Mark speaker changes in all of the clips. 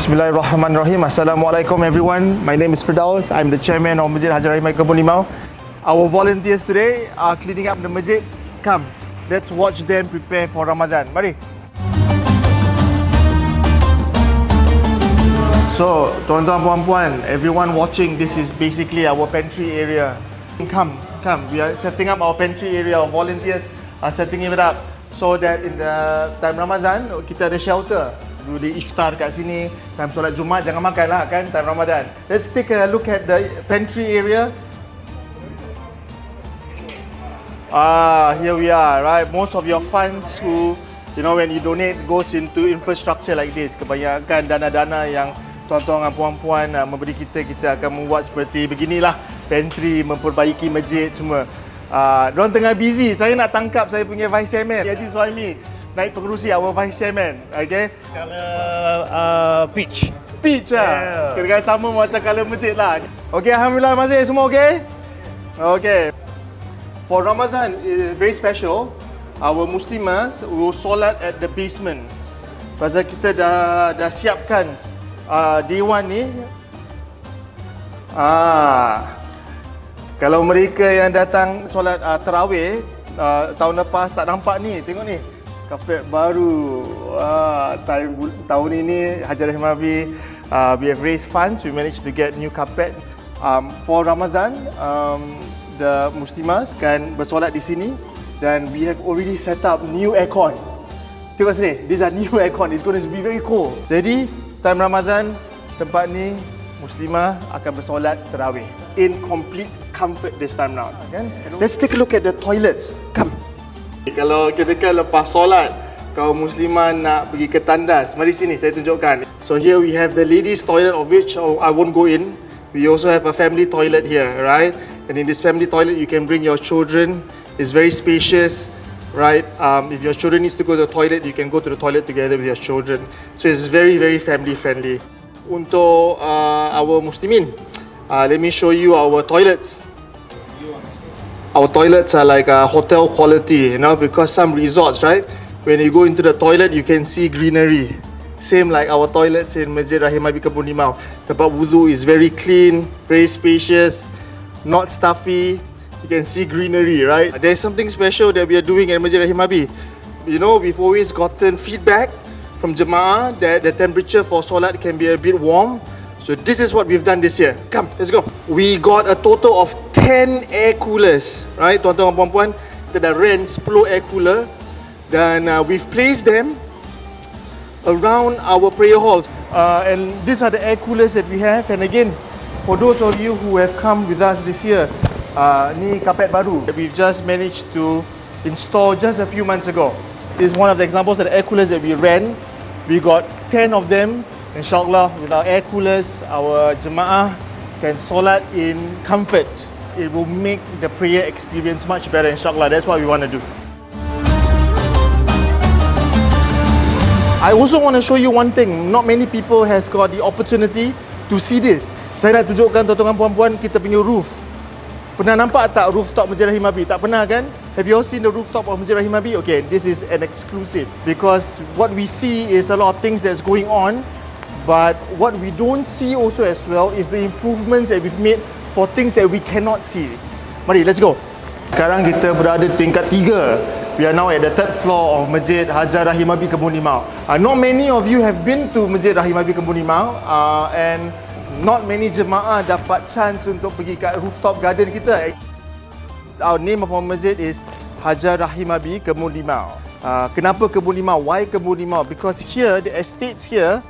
Speaker 1: Bismillahirrahmanirrahim. Assalamualaikum everyone. My name is Firdaus. I'm the chairman of Masjid Haji Rahimabi Kebun Limau. Our volunteers today are cleaning up the masjid. Come, let's watch them prepare for Ramadan. Mari. So, tuan-tuan puan-puan, everyone watching, this is basically our pantry area. Come. We are setting up our pantry area. Our volunteers are setting it up so that in the time Ramadan, kita ada shelter. Boleh iftar kat sini, time solat Jumaat jangan makan lah kan, time Ramadan. Let's take a look at the pantry area. Here we are, right? Most of your funds who, when you donate goes into infrastructure like this. Kebanyakan dana-dana yang tuan-tuan dan puan-puan memberi kita akan membuat seperti beginilah. Pantry, memperbaiki masjid semua. Diorang tengah busy, saya nak tangkap saya punya vice chairman, Haji Suhaimi. Naik pengerusi, our vice chairman, okay?
Speaker 2: Color peach.
Speaker 1: Peach lah? Yeah. Kira-kira sama macam colour masjid lah. Okay, Alhamdulillah masjid semua okay? Okay. For Ramadan, it's very special. Our Muslimas will solat at the basement. Pasal kita dah siapkan Dewan ni. Kalau mereka yang datang solat Tarawih tahun lepas tak nampak ni, tengok ni. Kapet baru. Tahun ini Haji Rahimabi, we have raised funds. We managed to get new carpet for Ramadan. The Muslimas kan bersolat di sini dan we have already set up new aircon. Tengok sini, these are new aircon. It's going to be very cold. Jadi time Ramadan tempat ni Muslimah akan bersolat Tarawih in complete comfort this time round. Kan? Let's take a look at the toilets. Come. Kalau kita lepas solat, kaum Muslimah nak pergi ke tandas, mari sini saya tunjukkan. So here we have the ladies toilet, of which I won't go in. We also have a family toilet here, right? And in this family toilet you can bring your children. It's very spacious, right? If your children needs to go to the toilet, you can go to the toilet together with your children. So it's very, very family friendly. Untuk our Muslimin, let me show you our toilets. Our toilets are like hotel quality, because some resorts, right? When you go into the toilet, you can see greenery. Same like our toilets in Masjid Rahimabi Kebun Limau. Tempat wudu is very clean, very spacious, not stuffy. You can see greenery, right? There's something special that we are doing at Masjid Rahimabi. We've always gotten feedback from jemaah that the temperature for solat can be a bit warm. So this is what we've done this year. Come, let's go. We got a total of 10 air coolers, right? Tuan-tuan dan puan-puan, kita dah rent 10 air cooler dan we've placed them around our prayer halls. And these are the air coolers that we have. And again, for those of you who have come with us this year, ni kapet baru that we've just managed to install just a few months ago. This is one of the examples of the air coolers that we rent. We got 10 of them. InsyaAllah, with our air coolers, our jemaah can solat in comfort. It will make the prayer experience much better, insyaAllah. That's what we want to do. I also want to show you one thing. Not many people has got the opportunity to see this. Saya nak tunjukkan tuan-tuan dan puan-puan kita punya roof. Pernah nampak tak rooftop Masjid Rahimabi? Tak pernah kan? Have you all seen the rooftop of Masjid Rahimabi? Okay, this is an exclusive because what we see is a lot of things that's going on. But what we don't see also as well is the improvements that we've made for things that we cannot see. Mari, let's go. Sekarang kita berada di tingkat 3. We are now at the 3rd floor of Masjid Haji Rahimabi Kebun Limau. Not many of you have been to Masjid Rahimabi Kebun Limau and not many jemaah dapat chance untuk pergi kat rooftop garden kita. Our name of our masjid is Haji Rahimabi Kebun Limau. Kenapa Kebun Limau? Why Kebun Limau? Because here, the estates here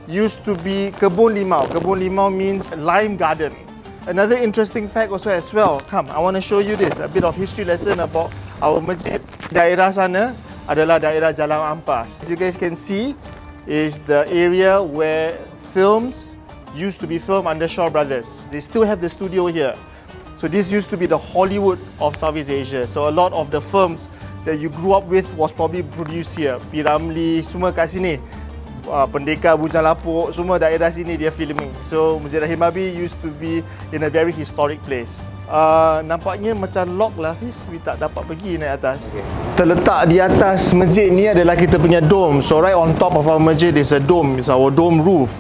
Speaker 1: used to be Kebun Limau. Kebun Limau means lime garden. Another interesting fact also as well. Come, I want to show you this. A bit of history lesson about our masjid. Daerah sana adalah daerah Jalan Ampas. As you guys can see, is the area where films used to be filmed under Shaw Brothers. They still have the studio here. So this used to be the Hollywood of Southeast Asia. So a lot of the films that you grew up with was probably produced here. P. Ramlee, semua kat sini. Pendekar Bujang Lapuk, semua daerah sini dia filming. So Masjid Rahimabi used to be in a very historic place. Nampaknya macam lock lah Hafiz, we tak dapat pergi naik atas. Terletak di atas masjid ni adalah kita punya dome. So right on top of our masjid is a dome, it's our dome roof.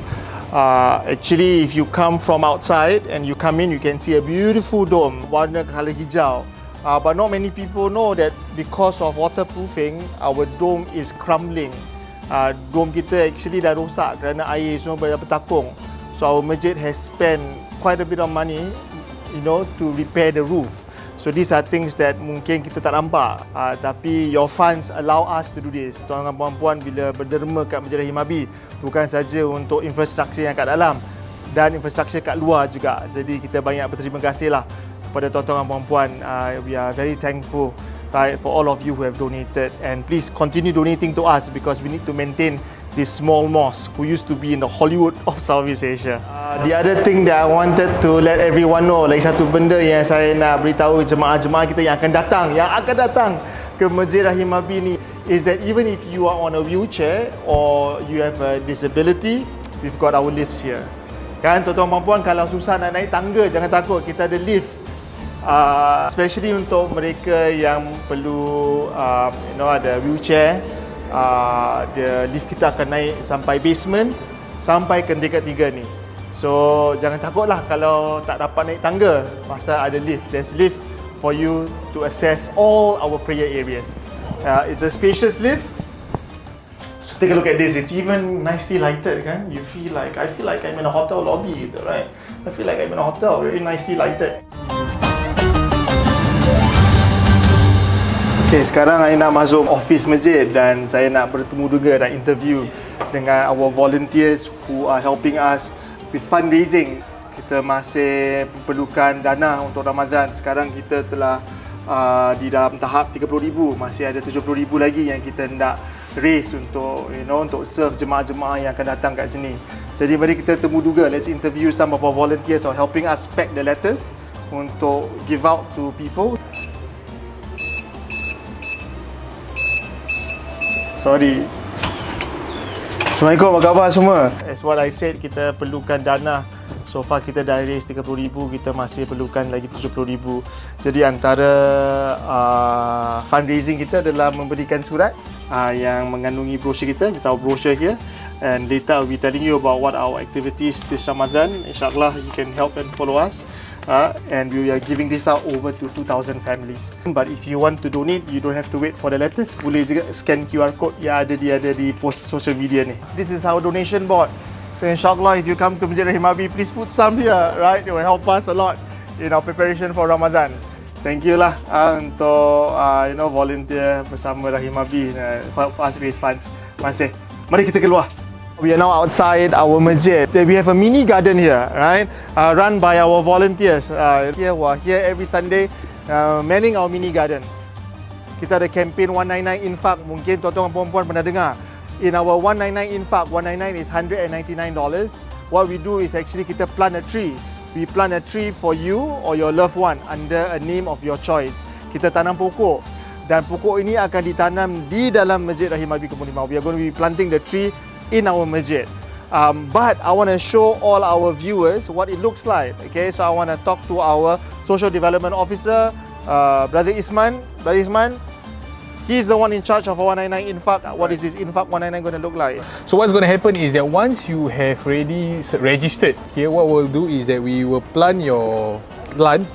Speaker 1: Actually, if you come from outside and you come in, you can see a beautiful dome, warna colour hijau. But not many people know that because of waterproofing, our dome is crumbling. Dome kita actually dah rosak kerana air semua bertakung. So our masjid has spent quite a bit of money, to repair the roof. So these are things that mungkin kita tak nampak, tapi your funds allow us to do this. Tuan dan puan-puan bila berderma kat Masjid Rahimabi, bukan saja untuk infrastruktur yang kat dalam dan infrastruktur kat luar juga. Jadi kita banyak berterima kasih lah kepada tuan-tuan dan puan-puan. We are very thankful, right, for all of you who have donated, and please continue donating to us because we need to maintain this small mosque who used to be in the Hollywood of Southeast Asia. The other thing that I wanted to let everyone know, lagi satu benda yang saya nak beritahu jemaah-jemaah kita yang akan datang ke Masjid Rahimabi ni, is that even if you are on a wheelchair or you have a disability, we've got our lifts here. Kan tuan-tuan puan-puan, kalau susah nak naik tangga, jangan takut, kita ada lift. Especially untuk mereka yang perlu ada wheelchair, the lift kita akan naik sampai basement, sampai ke tingkat 3 ni. So jangan takutlah kalau tak dapat naik tangga, pasal ada lift. There's lift for you to access all our prayer areas. It's a spacious lift. So take a look at this. It's even nicely lighted, kan? I feel like I'm in a hotel lobby, right? I feel like I'm in a hotel, very nicely lighted. Okay, sekarang saya nak masuk office masjid dan saya nak bertemu juga dan interview dengan our volunteers who are helping us with fundraising. Kita masih perlukan dana untuk Ramadan. Sekarang kita telah di dalam tahap 30,000, masih ada 70,000 lagi yang kita nak raise untuk untuk serve jemaah-jemaah yang akan datang kat sini. Jadi mari kita temu juga, let's interview some of our volunteers who are helping us pack the letters untuk give out to people. Sorry. Assalamualaikum, apa khabar semua? As what I've said, kita perlukan dana. So far kita dah raise 30,000, kita masih perlukan lagi 70,000. Jadi antara fundraising kita adalah memberikan surat yang mengandungi brosur kita. It's our brochure here. And later I'll be telling you about what our activities this Ramadan. InsyaAllah you can help and follow us. And we are giving this out over to 2,000 families. But if you want to donate, you don't have to wait for the letters. Boleh juga scan QR code yang ada di post social media ni. This is our donation board. So insyaAllah if you come to Masjid Rahimabi, please put some here, right? It will help us a lot in our preparation for Ramadan. Thank you lah untuk volunteer bersama Rahimabi, help us raise funds. Terima kasih. Mari kita keluar. We are now outside our masjid. We have a mini garden here, right? Run by our volunteers who are here every Sunday, manning our mini garden. Kita ada campaign 199 infak. Mungkin tuan-tuan dan puan-puan pernah dengar. In our 199 infak, 199 is $199. What we do is actually kita plant a tree. We plant a tree for you or your loved one under a name of your choice. Kita tanam pokok dan pokok ini akan ditanam di dalam Masjid Rahimabi Kampung Limau. We are going to be planting the tree in our masjid. But I want to show all our viewers what it looks like. Okay, so I want to talk to our social development officer, Brother Isman. Brother Isman, he's the one in charge of 199 infak. What is this infak 199 going to look like?
Speaker 2: So what's going to happen is that once you have already registered here, what we'll do is that we will plant your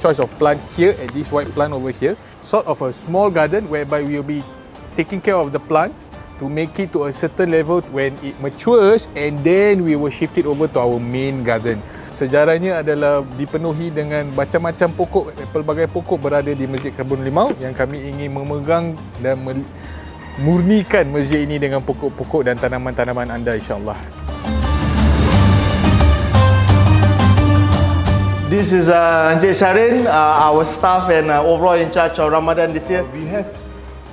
Speaker 2: choice of plant here at this white plant over here, sort of a small garden whereby we will be taking care of the plants to make it to a certain level when it matures, and then we will shift it over to our main garden. Sejarahnya adalah dipenuhi dengan macam-macam pokok, pelbagai pokok berada di Masjid Kampung Limau yang kami ingin memegang dan murnikan masjid ini dengan pokok-pokok dan tanaman-tanaman anda, insyaAllah.
Speaker 1: This is Encik Sharin, our staff and overall in charge of Ramadan this year.
Speaker 3: We have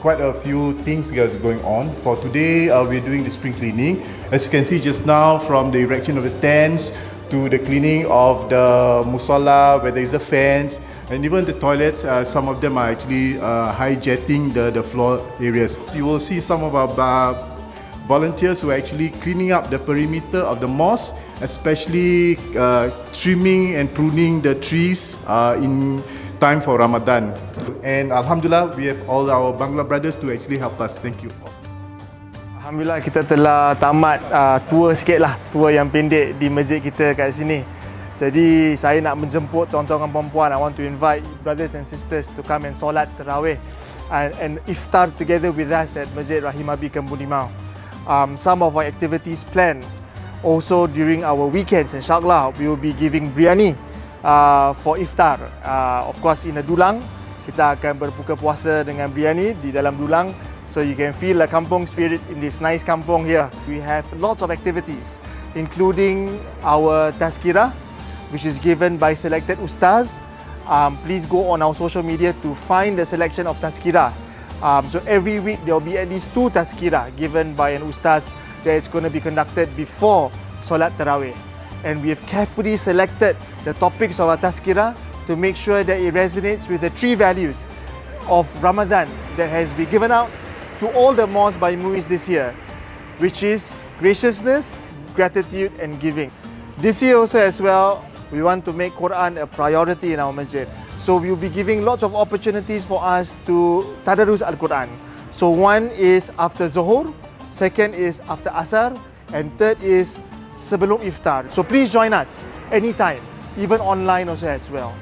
Speaker 3: quite a few things going on. For today, we're doing the spring cleaning. As you can see just now, from the erection of the tents to the cleaning of the musalla, where there is a fence, and even the toilets, some of them are actually high-jetting the floor areas. You will see some of our volunteers who are actually cleaning up the perimeter of the mosque, especially trimming and pruning the trees in time for Ramadan. And Alhamdulillah, we have all our Bangla brothers to actually help us. Thank you.
Speaker 1: Alhamdulillah kita telah tamat tour sikit lah, tour yang pendek di masjid kita kat sini. Jadi saya nak menjemput tuan-tuan dan puan-puan. I want to invite brothers and sisters to come and solat Tarawih and Iftar together with us at Masjid Rahimabi Kampung Limau. Some of our activities planned also during our weekends, insyaAllah we will be giving biryani for Iftar. Of course in a dulang, kita akan berbuka puasa dengan biryani di dalam dulang. So you can feel the kampung spirit in this nice kampung here. We have lots of activities, including our tazkirah, which is given by selected ustaz. Please go on our social media to find the selection of tazkirah. So every week there will be at least 2 tazkirah given by an ustaz that is going to be conducted before Solat Tarawih. And we have carefully selected the topics of our tazkirah to make sure that it resonates with the 3 values of Ramadan that has been given out to all the mosques by MUIS this year, which is graciousness, gratitude and giving. This year also as well, we want to make Quran a priority in our masjid. So we will be giving lots of opportunities for us to Tadarus Al-Quran. So one is after Sahur, second is after Asar, and third is sebelum Iftar. So please join us anytime, even online also as well.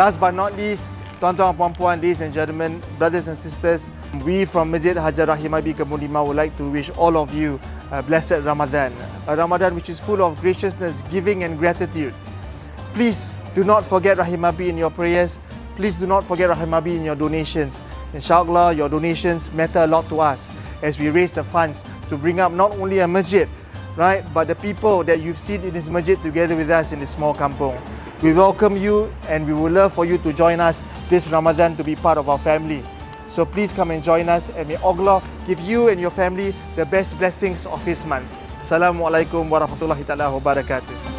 Speaker 1: Last but not least, tuan-tuan dan puan-puan, ladies and gentlemen, brothers and sisters, we from Masjid Hajar Rahimabi Kampung Limau would like to wish all of you a blessed Ramadan. A Ramadan which is full of graciousness, giving and gratitude. Please do not forget Rahimabi in your prayers. Please do not forget Rahimabi in your donations. InsyaAllah, your donations matter a lot to us as we raise the funds to bring up not only a masjid, right, but the people that you've seen in this masjid together with us in this small kampung. We welcome you and we would love for you to join us this Ramadan to be part of our family. So please come and join us and may Allah give you and your family the best blessings of His month. Assalamualaikum warahmatullahi wabarakatuh.